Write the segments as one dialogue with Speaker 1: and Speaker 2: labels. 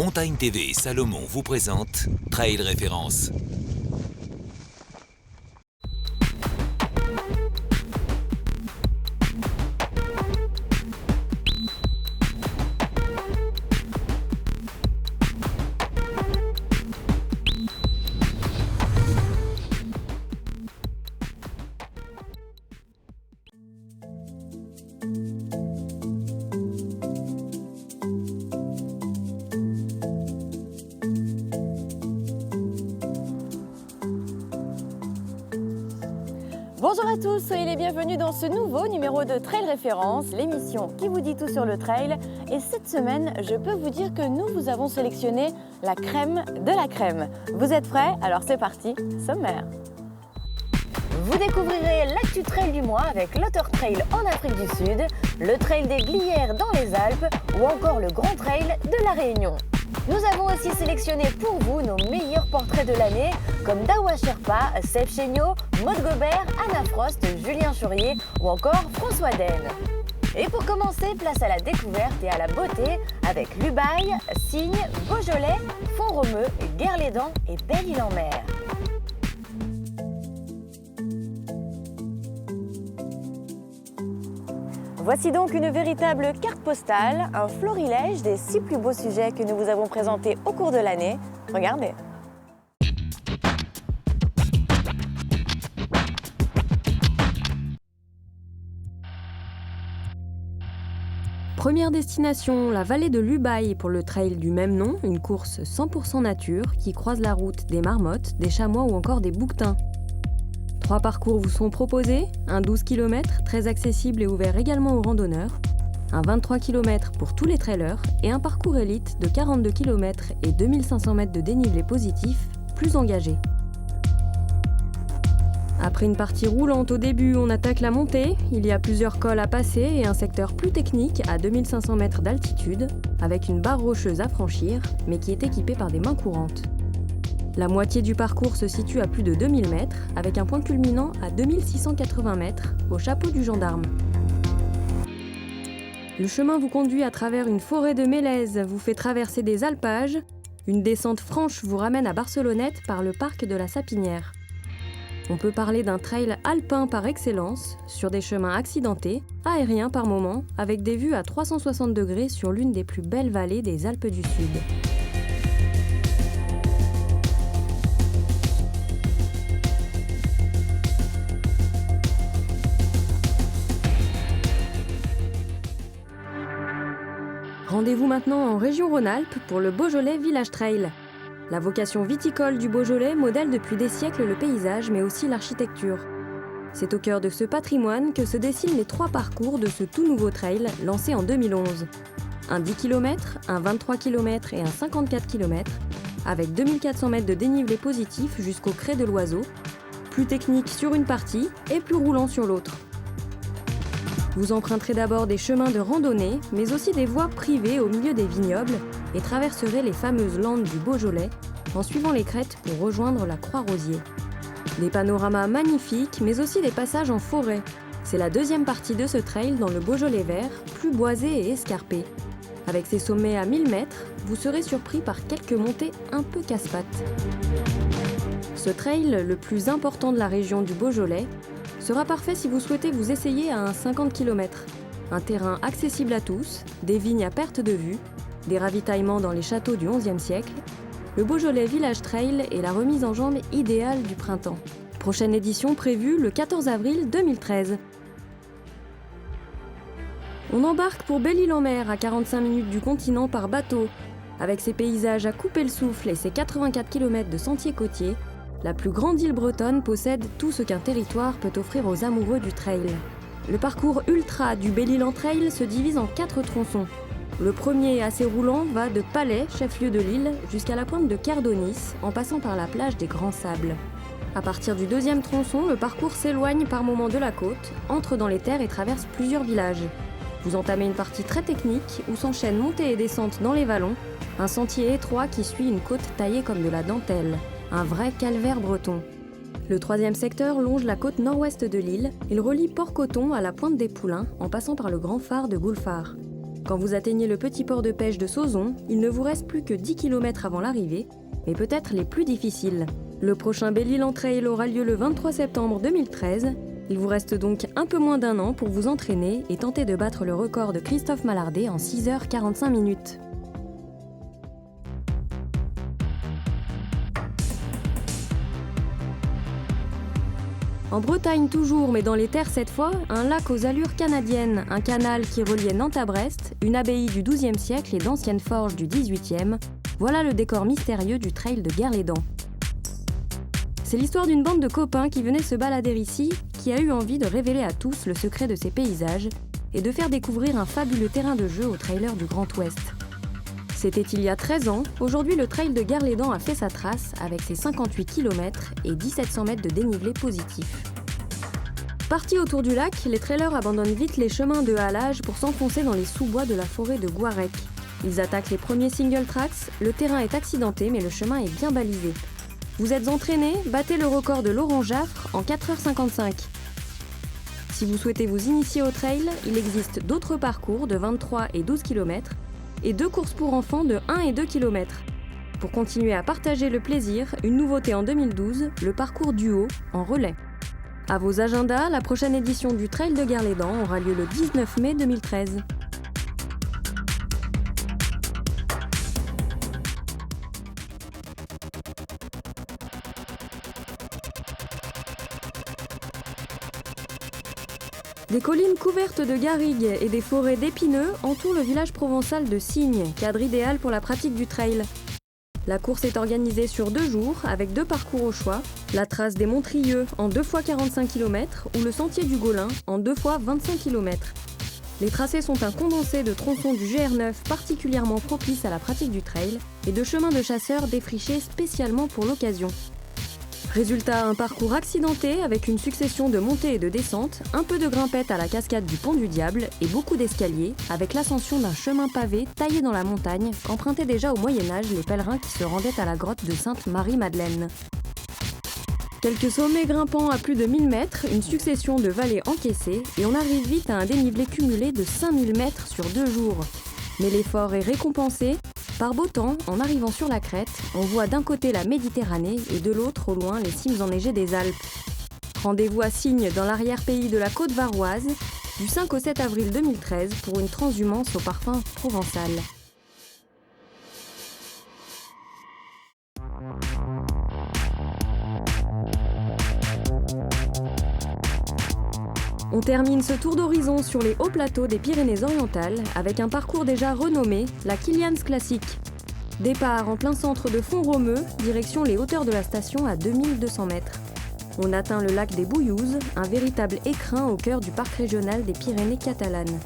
Speaker 1: Montagne TV et Salomon vous présentent Trail Référence.
Speaker 2: Bonjour à tous, soyez les bienvenus dans ce nouveau numéro de Trail Référence, l'émission qui vous dit tout sur le trail. Et cette semaine, je peux vous dire que nous vous avons sélectionné la crème de la crème. Vous êtes prêts? Alors c'est parti, sommaire. Vous découvrirez l'actu trail du mois avec l'Otter Trail en Afrique du Sud, le trail des Glières dans les Alpes ou encore le Grand Trail de la Réunion. Nous avons aussi sélectionné pour vous nos meilleurs portraits de l'année comme Dawa Sherpa, Seb Chéniaud, Maud Gobert, Anna Frost, Julien Chourier ou encore François Den. Et pour commencer, place à la découverte et à la beauté avec Lubaï, Signes, Beaujolais, Font-Romeu, Guerlédan et Belle-Île-en-Mer. Voici donc une véritable carte postale, un florilège des 6 plus beaux sujets que nous vous avons présentés au cours de l'année. Regardez. Première destination, la vallée de Lubaï pour le trail du même nom, une course 100% nature qui croise la route des marmottes, des chamois ou encore des bouquetins. 3 parcours vous sont proposés, un 12 km très accessible et ouvert également aux randonneurs, un 23 km pour tous les trailers et un parcours élite de 42 km et 2500 mètres de dénivelé positif, plus engagé. Après une partie roulante au début, on attaque la montée, il y a plusieurs cols à passer et un secteur plus technique à 2500 mètres d'altitude, avec une barre rocheuse à franchir, mais qui est équipée par des mains courantes. La moitié du parcours se situe à plus de 2000 mètres, avec un point culminant à 2680 mètres, au chapeau du gendarme. Le chemin vous conduit à travers une forêt de mélèzes, vous fait traverser des alpages. Une descente franche vous ramène à Barcelonnette par le parc de la Sapinière. On peut parler d'un trail alpin par excellence, sur des chemins accidentés, aériens par moments, avec des vues à 360 degrés sur l'une des plus belles vallées des Alpes du Sud. Rendez-vous maintenant en région Rhône-Alpes pour le Beaujolais Village Trail. La vocation viticole du Beaujolais modèle depuis des siècles le paysage mais aussi l'architecture. C'est au cœur de ce patrimoine que se dessinent les 3 parcours de ce tout nouveau trail lancé en 2011. Un 10 km, un 23 km et un 54 km, avec 2400 mètres de dénivelé positif jusqu'au Crêt de l'Oiseau, plus technique sur une partie et plus roulant sur l'autre. Vous emprunterez d'abord des chemins de randonnée, mais aussi des voies privées au milieu des vignobles et traverserez les fameuses landes du Beaujolais en suivant les crêtes pour rejoindre la Croix-Rosier. Des panoramas magnifiques, mais aussi des passages en forêt. C'est la deuxième partie de ce trail dans le Beaujolais vert, plus boisé et escarpé. Avec ses sommets à 1000 mètres, vous serez surpris par quelques montées un peu casse-pattes. Ce trail, le plus important de la région du Beaujolais, sera parfait si vous souhaitez vous essayer à un 50 km. Un terrain accessible à tous, des vignes à perte de vue, des ravitaillements dans les châteaux du XIe siècle. Le Beaujolais Village Trail est la remise en jambe idéale du printemps. Prochaine édition prévue le 14 avril 2013. On embarque pour Belle-Île-en-Mer à 45 minutes du continent par bateau. Avec ses paysages à couper le souffle et ses 84 km de sentiers côtiers, la plus grande île bretonne possède tout ce qu'un territoire peut offrir aux amoureux du trail. Le parcours ultra du Belle-Île Trail se divise en 4 tronçons. Le premier, assez roulant, va de Palais, chef-lieu de l'île, jusqu'à la pointe de Cardonis, en passant par la plage des Grands Sables. À partir du deuxième tronçon, le parcours s'éloigne par moments de la côte, entre dans les terres et traverse plusieurs villages. Vous entamez une partie très technique où s'enchaînent montées et descentes dans les vallons, un sentier étroit qui suit une côte taillée comme de la dentelle. Un vrai calvaire breton. Le troisième secteur longe la côte nord-ouest de l'île. Il relie Port-Coton à la pointe des Poulains en passant par le grand phare de Goulfard. Quand vous atteignez le petit port de pêche de Sauzon, il ne vous reste plus que 10 km avant l'arrivée, mais peut-être les plus difficiles. Le prochain Belle-Île Trail aura lieu le 23 septembre 2013. Il vous reste donc un peu moins d'un an pour vous entraîner et tenter de battre le record de Christophe Mallardet en 6h45 minutes. En Bretagne toujours, mais dans les terres cette fois, un lac aux allures canadiennes, un canal qui reliait Nantes à Brest, une abbaye du XIIe siècle et d'anciennes forges du XVIIIe, voilà le décor mystérieux du trail de Guerlédan. C'est l'histoire d'une bande de copains qui venaient se balader ici, qui a eu envie de révéler à tous le secret de ces paysages et de faire découvrir un fabuleux terrain de jeu aux trailers du Grand Ouest. C'était il y a 13 ans, aujourd'hui le trail de Guerlédan a fait sa trace avec ses 58 km et 1700 mètres de dénivelé positif. Partis autour du lac, les trailers abandonnent vite les chemins de halage pour s'enfoncer dans les sous-bois de la forêt de Guarec. Ils attaquent les premiers single tracks, le terrain est accidenté mais le chemin est bien balisé. Vous êtes entraînés, battez le record de Laurent Jaffre en 4h55. Si vous souhaitez vous initier au trail, il existe d'autres parcours de 23 et 12 km et 2 courses pour enfants de 1 et 2 km. Pour continuer à partager le plaisir, une nouveauté en 2012, le parcours duo en relais. À vos agendas, la prochaine édition du Trail de Guerlédan aura lieu le 19 mai 2013. Des collines couvertes de garrigues et des forêts d'épineux entourent le village provençal de Signes, cadre idéal pour la pratique du trail. La course est organisée sur 2 jours avec 2 parcours au choix, la trace des Montrieux en 2 x 45 km ou le sentier du Gaulin en 2 x 25 km. Les tracés sont un condensé de tronçons du GR9 particulièrement propices à la pratique du trail et de chemins de chasseurs défrichés spécialement pour l'occasion. Résultat, un parcours accidenté avec une succession de montées et de descentes, un peu de grimpette à la cascade du Pont du Diable et beaucoup d'escaliers, avec l'ascension d'un chemin pavé taillé dans la montagne qu'empruntaient déjà au Moyen-Âge les pèlerins qui se rendaient à la grotte de Sainte-Marie-Madeleine. Quelques sommets grimpants à plus de 1000 mètres, une succession de vallées encaissées, et on arrive vite à un dénivelé cumulé de 5000 mètres sur 2 jours. Mais l'effort est récompensé. Par beau temps, en arrivant sur la crête, on voit d'un côté la Méditerranée et de l'autre, au loin, les cimes enneigées des Alpes. Rendez-vous à Signes, dans l'arrière-pays de la côte varoise, du 5 au 7 avril 2013 pour une transhumance au parfum provençal. On termine ce tour d'horizon sur les hauts plateaux des Pyrénées-Orientales avec un parcours déjà renommé, la Kilians Classic. Départ en plein centre de Font-Romeu, direction les hauteurs de la station à 2200 mètres. On atteint le lac des Bouillouzes, un véritable écrin au cœur du parc régional des Pyrénées catalanes.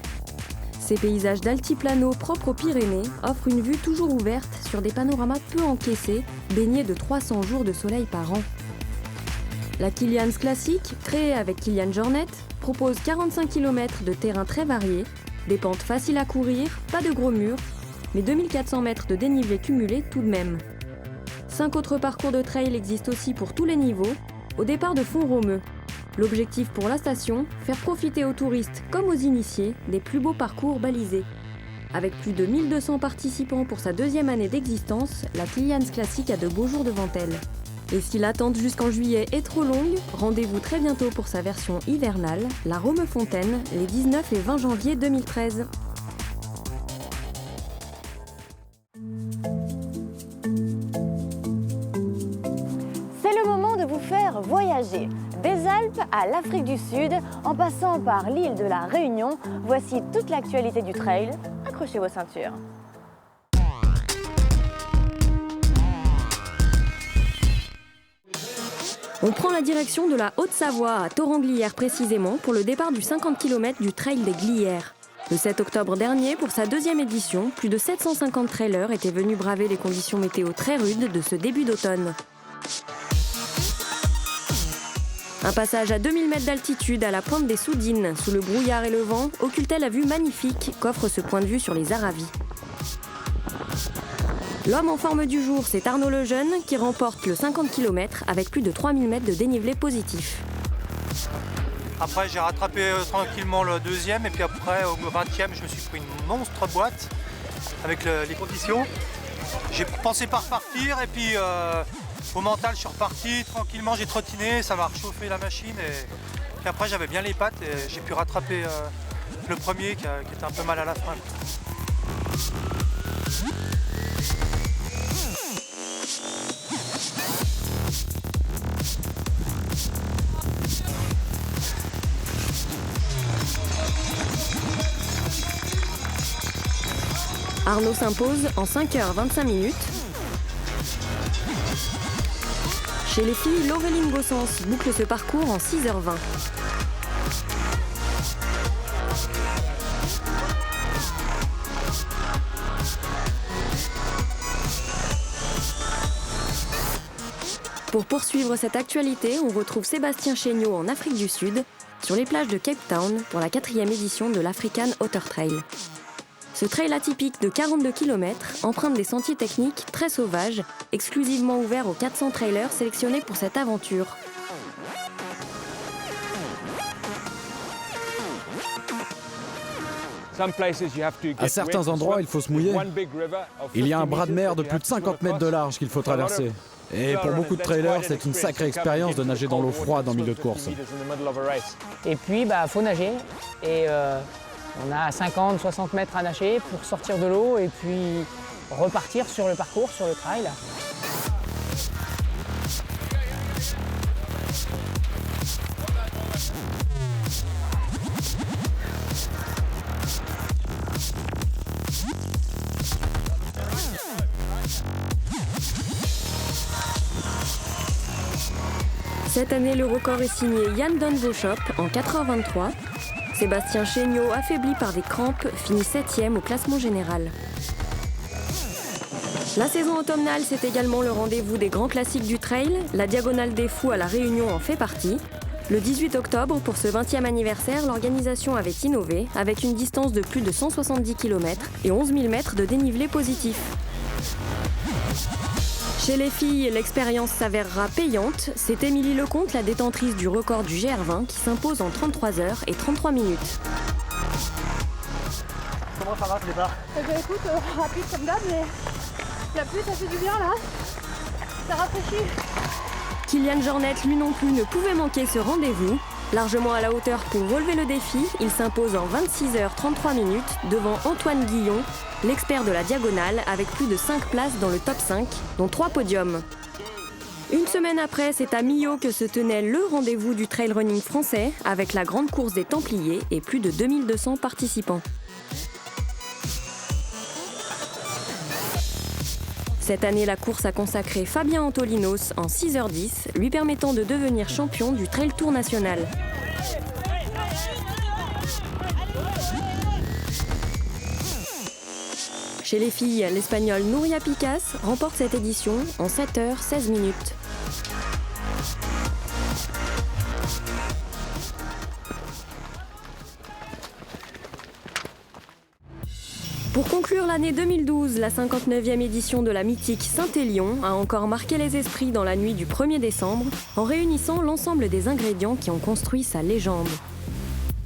Speaker 2: Ces paysages d'altiplano propres aux Pyrénées offrent une vue toujours ouverte sur des panoramas peu encaissés, baignés de 300 jours de soleil par an. La Kilians Classic, créée avec Kilian Jornet, propose 45 km de terrain très varié, des pentes faciles à courir, pas de gros murs, mais 2400 mètres de dénivelé cumulé tout de même. 5 autres parcours de trail existent aussi pour tous les niveaux, au départ de Font-Romeu. L'objectif pour la station, faire profiter aux touristes comme aux initiés des plus beaux parcours balisés. Avec plus de 1200 participants pour sa 2e année d'existence, la Kilians Classic a de beaux jours devant elle. Et si l'attente jusqu'en juillet est trop longue, rendez-vous très bientôt pour sa version hivernale, la Romefontaine, les 19 et 20 janvier 2013.
Speaker 3: C'est le moment de vous faire voyager. Des Alpes à l'Afrique du Sud, en passant par l'île de la Réunion, voici toute l'actualité du trail. Accrochez vos ceintures.
Speaker 2: On prend la direction de la Haute-Savoie, à Thoranglières précisément, pour le départ du 50 km du Trail des Glières. Le 7 octobre dernier, pour sa 2e édition, plus de 750 trailers étaient venus braver les conditions météo très rudes de ce début d'automne. Un passage à 2000 mètres d'altitude à la pointe des Soudines, sous le brouillard et le vent, occultait la vue magnifique qu'offre ce point de vue sur les Aravis. L'homme en forme du jour, c'est Arnaud Lejeune qui remporte le 50 km avec plus de 3000 mètres de dénivelé positif.
Speaker 4: Après j'ai rattrapé tranquillement le deuxième et puis après au 20e je me suis pris une monstre boîte avec les conditions. J'ai pensé pas repartir et puis au mental je suis reparti tranquillement, j'ai trottiné, ça m'a réchauffé la machine et après j'avais bien les pattes et j'ai pu rattraper le premier qui était un peu mal à la fin.
Speaker 2: Arnaud s'impose en 5h25. Chez les filles, Laureline Gossens boucle ce parcours en 6h20. Pour poursuivre cette actualité, on retrouve Sébastien Chéniaud en Afrique du Sud, sur les plages de Cape Town pour la 4e édition de l'African Otter Trail. Ce trail atypique de 42 km emprunte des sentiers techniques très sauvages, exclusivement ouverts aux 400 trailers sélectionnés pour cette aventure.
Speaker 5: À certains endroits, il faut se mouiller. Il y a un bras de mer de plus de 50 mètres de large qu'il faut traverser. Et pour beaucoup de trailers, c'est une sacrée expérience de nager dans l'eau froide en milieu de course.
Speaker 6: Et puis, faut nager. Et on a 50-60 mètres à nager pour sortir de l'eau et puis repartir sur le parcours, sur le trail.
Speaker 2: Cette année, le record est signé Yann Donvoshop en 4h23. Sébastien Chéniaud, affaibli par des crampes, finit 7e au classement général. La saison automnale, c'est également le rendez-vous des grands classiques du trail. La Diagonale des Fous à La Réunion en fait partie. Le 18 octobre, pour ce 20e anniversaire, l'organisation avait innové avec une distance de plus de 170 km et 11 000 mètres de dénivelé positif. Chez les filles, l'expérience s'avérera payante. C'est Émilie Lecomte, la détentrice du record du GR20, qui s'impose en 33h et 33 minutes.
Speaker 7: Comment ça va ce départ?
Speaker 8: Écoute, rapide comme d'hab, mais la pluie ça fait du bien là. Ça rafraîchit.
Speaker 2: Kylian Jornet, lui non plus, ne pouvait manquer ce rendez-vous. Largement à la hauteur pour relever le défi, il s'impose en 26h33 devant Antoine Guillon, l'expert de la Diagonale, avec plus de 5 places dans le top 5, dont 3 podiums. Une semaine après, c'est à Millau que se tenait le rendez-vous du trail running français, avec la grande course des Templiers et plus de 2200 participants. Cette année, la course a consacré Fabien Antolinos en 6h10, lui permettant de devenir champion du Trail Tour national. Chez les filles, l'Espagnole Núria Picas remporte cette édition en 7h16. Pour conclure l'année 2012, la 59e édition de la mythique Saint-Élion a encore marqué les esprits dans la nuit du 1er décembre en réunissant l'ensemble des ingrédients qui ont construit sa légende.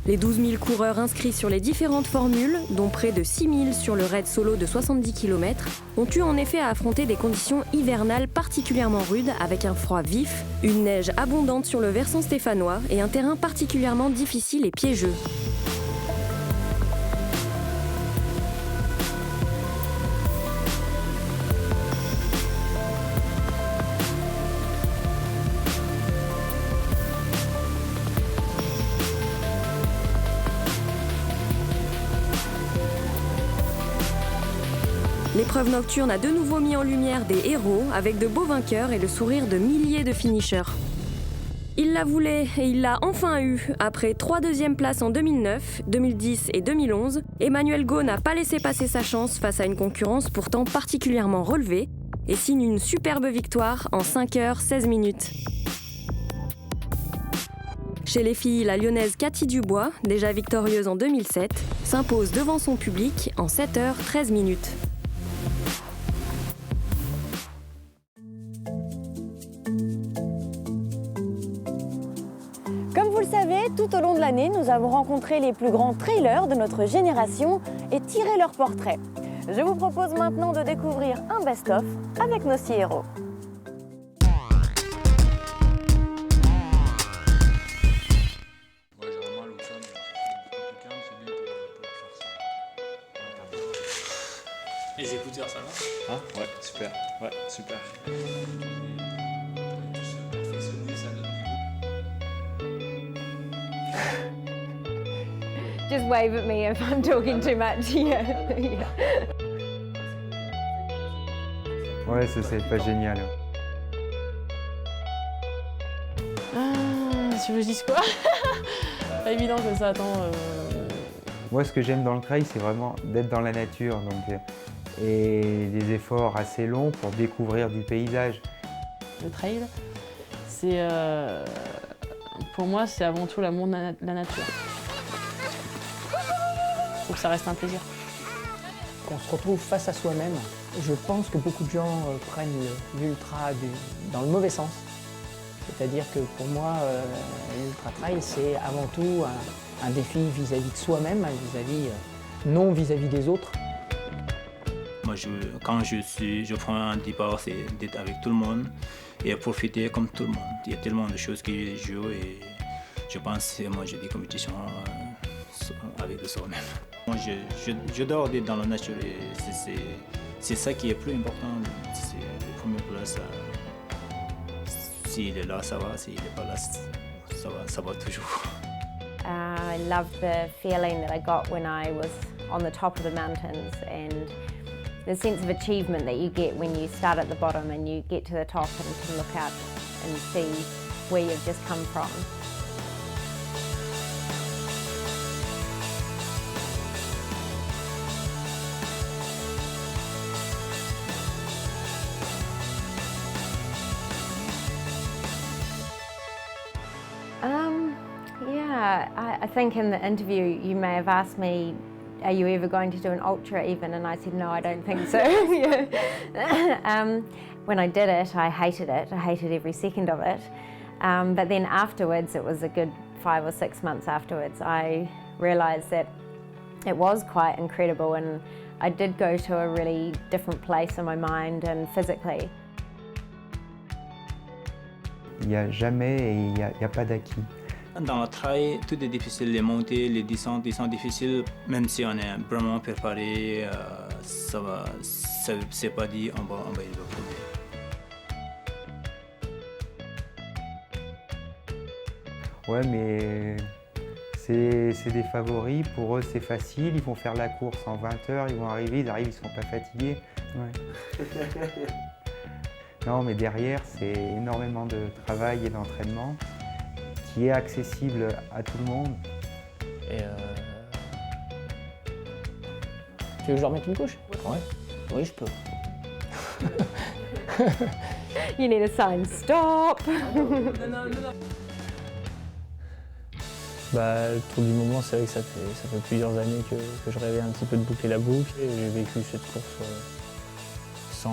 Speaker 2: Les 12 000 coureurs inscrits sur les différentes formules, dont près de 6 000 sur le raid solo de 70 km, ont eu en effet à affronter des conditions hivernales particulièrement rudes avec un froid vif, une neige abondante sur le versant stéphanois et un terrain particulièrement difficile et piégeux. L'épreuve nocturne a de nouveau mis en lumière des héros avec de beaux vainqueurs et le sourire de milliers de finishers. Il la voulait et il l'a enfin eu. Après 3 deuxièmes places en 2009, 2010 et 2011, Emmanuel Go n'a pas laissé passer sa chance face à une concurrence pourtant particulièrement relevée et signe une superbe victoire en 5h16. Chez les filles, la lyonnaise Cathy Dubois, déjà victorieuse en 2007, s'impose devant son public en 7h13.
Speaker 3: Comme vous le savez, tout au long de l'année, nous avons rencontré les plus grands trailers de notre génération et tiré leurs portraits. Je vous propose maintenant de découvrir un best-of avec nos 6 héros.
Speaker 7: Les écouteurs, ça va?
Speaker 9: Hein? Ouais, super. Ouais, super.
Speaker 3: Just wave at me if I'm talking too much. Yeah.
Speaker 10: Ouais, ça c'est pas génial.
Speaker 11: Tu veux que je dise quoi? Pas évident comme ça, attends.
Speaker 10: Moi, ce que j'aime dans le trail, c'est vraiment d'être dans la nature, et des efforts assez longs pour découvrir du paysage.
Speaker 11: Le trail, c'est pour moi, c'est avant tout l'amour de la nature. Faut que ça reste un plaisir.
Speaker 6: Qu'on se retrouve face à soi-même. Je pense que beaucoup de gens prennent l'ultra dans le mauvais sens. C'est-à-dire que pour moi, l'ultra trail, c'est avant tout un défi vis-à-vis de soi-même, non vis-à-vis des autres.
Speaker 7: Moi, quand je prends un départ, c'est d'être avec tout le monde et profiter comme tout le monde. Il y a tellement de choses qui jouent et je pense, moi, j'ai des compétitions avec soi-même. Moi, j'adore d'être dans la nature et c'est ça qui est plus important. C'est le premier place. S'il est là, ça va. S'il n'est pas là, ça va toujours.
Speaker 3: I love the feeling that I got when I was on the top of the mountains and the sense of achievement that you get when you start at the bottom and you get to the top and can look out and see where you've just come from. I think in the interview you may have asked me, are you ever going to do an ultra even? And I said, no, I don't think so. When I did it. I hated every second of it. But then afterwards, it was a good 5 or 6 months afterwards, I realized that it was quite incredible and I did go to a really different place in my mind and physically.
Speaker 10: Il n'y a jamais et il n'y a pas d'acquis.
Speaker 7: Dans le trail, tout est difficile, les montées, les descentes, ils sont difficiles. Même si on est vraiment préparé, c'est pas dit, on va y retrouver.
Speaker 10: Ouais, mais c'est des favoris. Pour eux, c'est facile. Ils vont faire la course en 20 heures, ils arrivent, ils sont pas fatigués. Ouais. Non, mais derrière, c'est énormément de travail et d'entraînement qui est accessible à tout le monde.
Speaker 6: Et Tu veux que je remette une couche? Ouais. Oui, je peux.
Speaker 3: You need a sign, stop.
Speaker 11: Bah, le tour du moment, c'est vrai que ça fait plusieurs années que je rêvais un petit peu de boucler la boucle. Et j'ai vécu cette course sans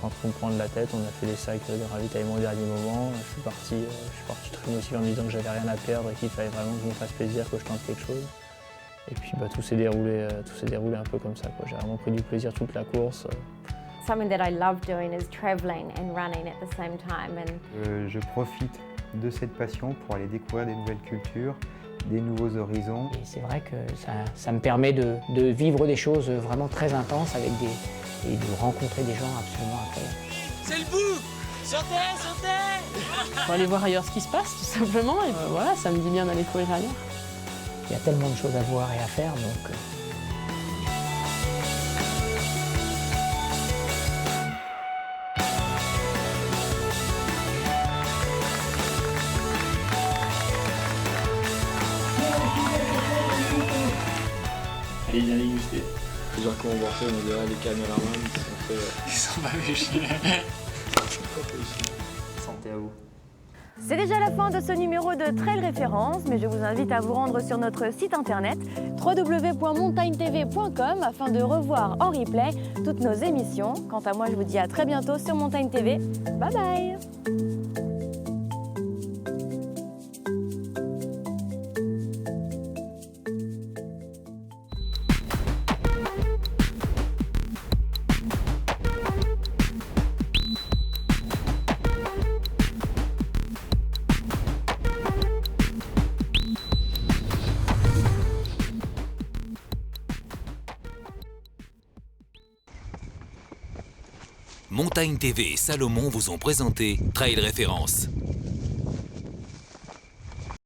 Speaker 11: trop me prendre la tête. On a fait les sacs de ravitaillement au dernier moment. Je suis parti très motivé en me disant que j'avais rien à perdre et qu'il fallait vraiment que je me fasse plaisir, que je tente quelque chose. Et puis tout s'est déroulé un peu comme ça, quoi. J'ai vraiment pris du plaisir toute la course.
Speaker 3: Something that I love doing is traveling and running at the same time.
Speaker 10: Je profite de cette passion pour aller découvrir des nouvelles cultures, des nouveaux horizons.
Speaker 6: Et c'est vrai que ça me permet de vivre des choses vraiment très intenses et de rencontrer des gens absolument incroyables.
Speaker 12: C'est le bout! Sortez, sortez!
Speaker 11: Faut aller voir ailleurs ce qui se passe, tout simplement. Et voilà, ça me dit bien d'aller courir ailleurs.
Speaker 6: Il y a tellement de choses à voir et à faire, donc...
Speaker 9: Allez, viens les guster. Les gens qui ont embarqué, on dirait les caméramans
Speaker 7: Ils sont pas fait chier.
Speaker 9: Santé à vous.
Speaker 3: C'est déjà la fin de ce numéro de Trail Référence, mais je vous invite à vous rendre sur notre site internet www.montagneTV.com afin de revoir en replay toutes nos émissions. Quant à moi, je vous dis à très bientôt sur Montagne TV. Bye bye!
Speaker 1: Montagne TV et Salomon vous ont présenté Trail Référence.